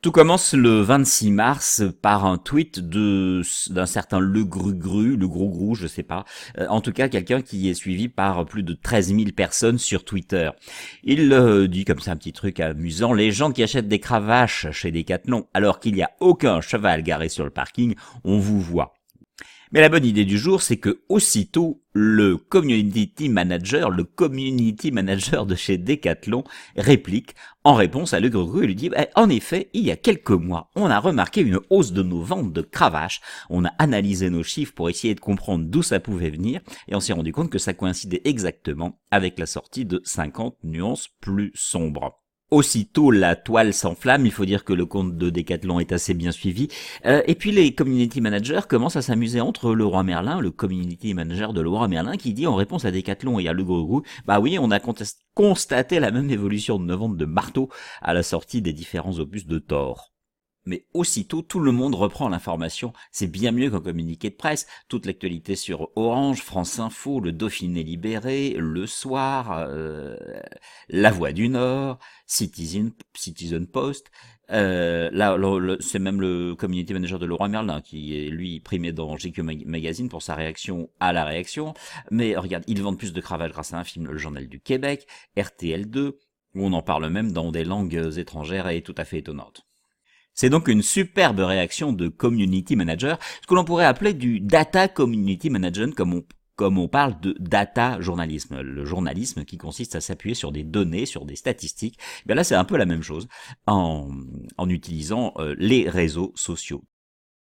Tout commence le 26 mars par un tweet d'un certain Le Gros Grou, je sais pas. En tout cas, quelqu'un qui est suivi par plus de 13 000 personnes sur Twitter. Il dit comme ça un petit truc amusant. Les gens qui achètent des cravaches chez Decathlon alors qu'il n'y a aucun cheval garé sur le parking, on vous voit. Mais la bonne idée du jour, c'est que aussitôt, le community manager de chez Decathlon réplique en réponse à Le Gru et lui dit en effet, il y a quelques mois, on a remarqué une hausse de nos ventes de cravaches, on a analysé nos chiffres pour essayer de comprendre d'où ça pouvait venir, et on s'est rendu compte que ça coïncidait exactement avec la sortie de 50 nuances plus sombres. Aussitôt la toile s'enflamme, il faut dire que le compte de Decathlon est assez bien suivi. Et puis les community managers commencent à s'amuser entre Leroy Merlin, le community manager de Leroy Merlin, qui dit en réponse à Decathlon et à Le Gros Gros, bah oui, on a constaté la même évolution de nos ventes de marteaux à la sortie des différents opus de Thor. Mais aussitôt, tout le monde reprend l'information. C'est bien mieux qu'un communiqué de presse. Toute l'actualité sur Orange, France Info, le Dauphiné Libéré, Le Soir, La Voix du Nord, Citizen Post. Là, c'est même le community manager de Leroy Merlin qui est, lui, primé dans GQ Magazine pour sa réaction à la réaction. Mais regarde, ils vendent plus de cravaches grâce à un film, Le Journal du Québec, RTL2, où on en parle même dans des langues étrangères et tout à fait étonnantes. C'est donc une superbe réaction de community manager, ce que l'on pourrait appeler du data community management comme on parle de data journalisme, le journalisme qui consiste à s'appuyer sur des données, sur des statistiques. Bien là, c'est un peu la même chose en utilisant les réseaux sociaux.